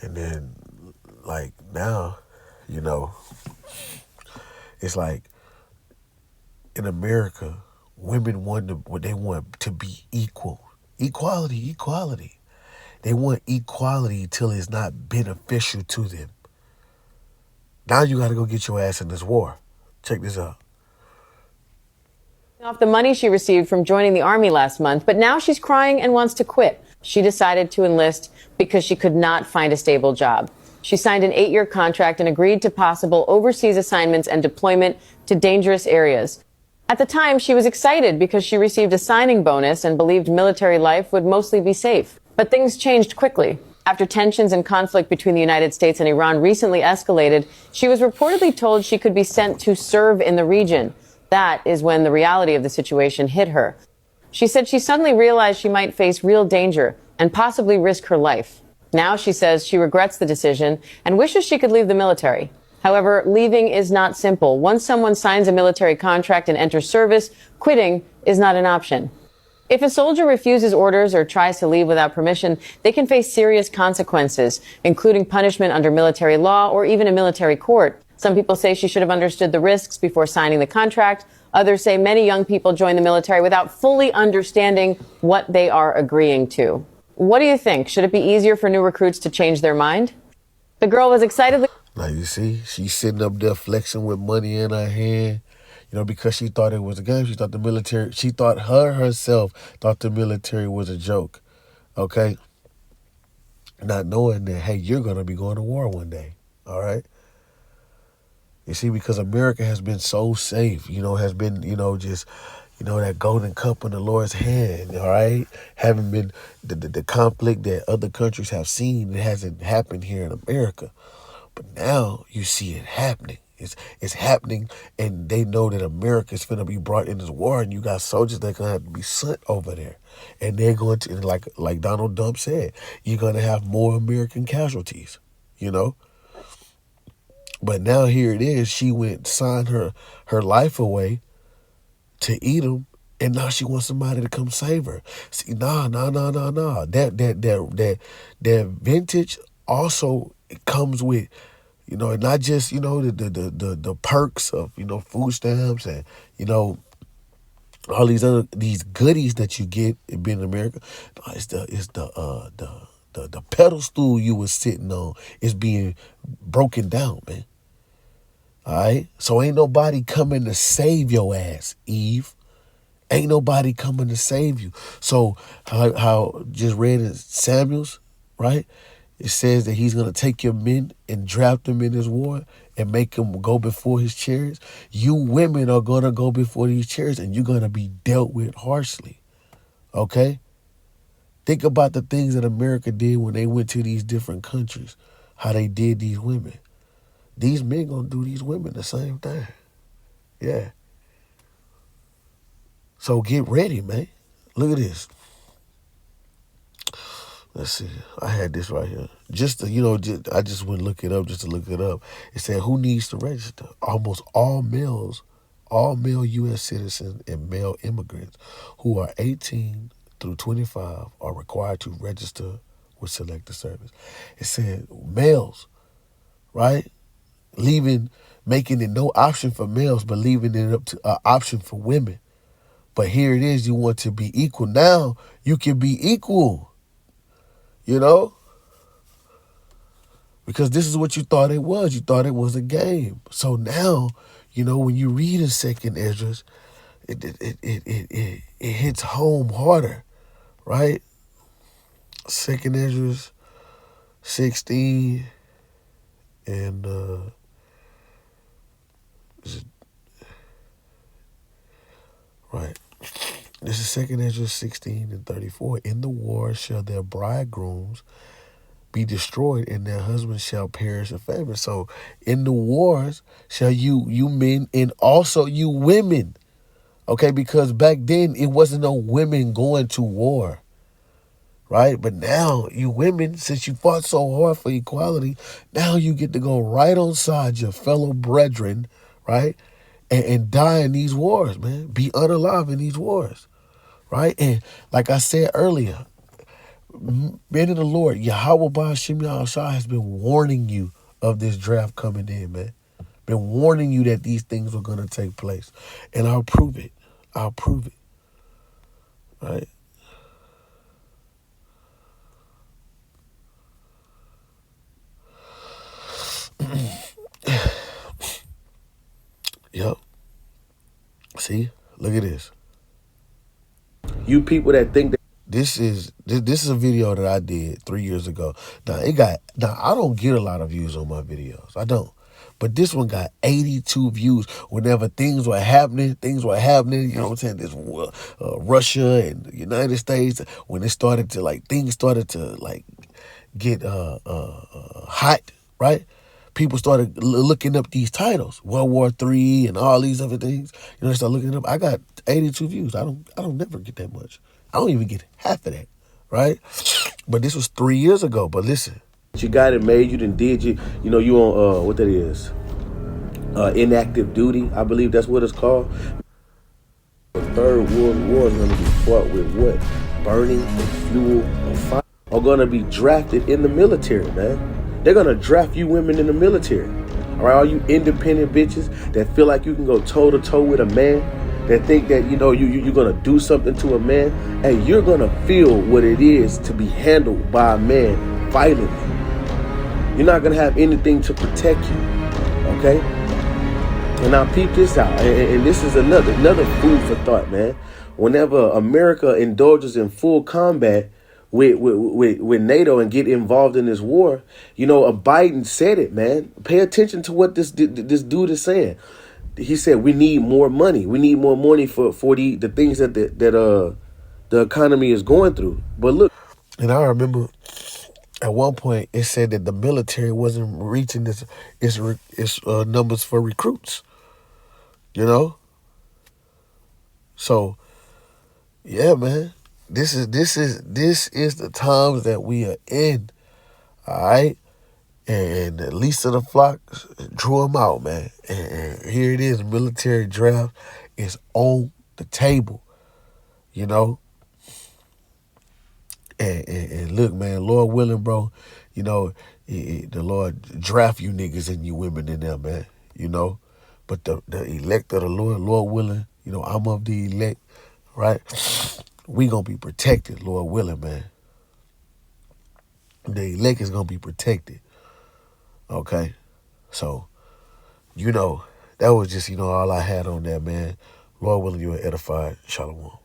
And then, like, now, you know, it's like in America, women they want to be equal. Equality, equality. They want equality till it's not beneficial to them. Now you got to go get your ass in this war. Check this out. Off the money she received from joining the Army last month, but now she's crying and wants to quit. She decided to enlist because she could not find a stable job. She signed an 8-year contract and agreed to possible overseas assignments and deployment to dangerous areas. At the time, she was excited because she received a signing bonus and believed military life would mostly be safe. But things changed quickly. After tensions and conflict between the United States and Iran recently escalated, she was reportedly told she could be sent to serve in the region. That is when the reality of the situation hit her. She said she suddenly realized she might face real danger and possibly risk her life. Now she says she regrets the decision and wishes she could leave the military. However, leaving is not simple. Once someone signs a military contract and enters service, quitting is not an option. If a soldier refuses orders or tries to leave without permission, they can face serious consequences, including punishment under military law or even a military court. Some people say she should have understood the risks before signing the contract. Others say many young people join the military without fully understanding what they are agreeing to. What do you think? Should it be easier for new recruits to change their mind? The girl was excitedly. Now you see, she's sitting up there flexing with money in her hand. You know, because she thought it was a game. She thought the military, she thought herself thought the military was a joke. Okay? Not knowing that, hey, you're going to be going to war one day. All right? You see, because America has been so safe, has been, just, that golden cup in the Lord's hand, all right? Haven't been the conflict that other countries have seen, it hasn't happened here in America. But now you see it happening. It's happening, and they know that America is going to be brought in this war, and you got soldiers that are going to have to be sent over there. And they're going to, like Donald Trump said, you're going to have more American casualties, you know? But now here it is. She went signed her life away to eat them, and now she wants somebody to come save her. See, nah. That vintage also comes with, not just the perks of food stamps and all these goodies that you get in being in America. No, the pedal stool you was sitting on is being broken down, man. All right? So ain't nobody coming to save your ass, Eve. Ain't nobody coming to save you. So how just read in Samuel's, right? It says that he's going to take your men and draft them in this war and make them go before his chariots. You women are going to go before these chariots, and you're going to be dealt with harshly. Okay? Think about the things that America did when they went to these different countries, how they did these women. These men going to do these women the same thing. Yeah. So get ready, man. Look at this. Let's see. I had this right here. I just went look it up just to look it up. It said, who needs to register? Almost all male U.S. citizens and male immigrants who are 18 through 25 are required to register with Selective Service. It said males, right? Making it no option for males, but leaving it up to an option for women. But here it is, you want to be equal. Now you can be equal, because this is what you thought it was. You thought it was a game. So now, when you read in Second Esdras, it hits home harder, right? Second Esdras 16 and right. This is Second Esdras 16 and 34. In the war shall their bridegrooms be destroyed, and their husbands shall perish of famine. So in the wars shall you men and also you women. Okay, because back then it wasn't no women going to war. Right? But now you women, since you fought so hard for equality, now you get to go right on side your fellow brethren, right? And die in these wars, man. Be unalive in these wars. Right? And like I said earlier, Men of the Lord, Yahweh Ba'ashim Yahushua has been warning you of this draft coming in, man. Been warning you that these things were going to take place. And I'll prove it. I'll prove it. Right? Yep. See? Look at this. You people that think that This is a video that I did 3 years ago. Now I don't get a lot of views on my videos. I don't. But this one got 82 views. Whenever things were happening, you know what I'm saying? This Russia and the United States, when it started to things started to get hot, right? People started looking up these titles, World War III and all these other things. You know, they start looking it up. I got 82 views. I don't never get that much. I don't even get half of that, right? But this was 3 years ago. But listen, you got it made, you done did you know, you on what that is, inactive duty, I believe that's what it's called. The third world war is going to be fought with what? Burning and fuel and fire. Are going to be drafted in the military, man. They're going to draft you women in the military. All right, all you independent bitches that feel like you can go toe to toe with a man, that think that, you know, you're going to do something to a man, and you're going to feel what it is to be handled by a man violently. You're not going to have anything to protect you, okay? And now peep this out, and this is another food for thought, man. Whenever America indulges in full combat with NATO and get involved in this war, you know, Biden said it, man. Pay attention to what this dude is saying. He said we need more money. We need more money for the things that the economy is going through. But look, and I remember at one point it said that the military wasn't reaching its numbers for recruits. You know, so yeah, man. This is the times that we are in. All right. And the least of the flock drew him out, man. And here it is, military draft is on the table, you know. And look, man, Lord willing, bro, you know, the Lord draft you niggas and you women in there, man, you know. But the elect of the Lord willing, you know, I'm of the elect, right? We gonna be protected, Lord willing, man. The elect is gonna be protected, okay? So, you know, that was just, you know, all I had on that, man. Lord willing, you are edified. Shalom.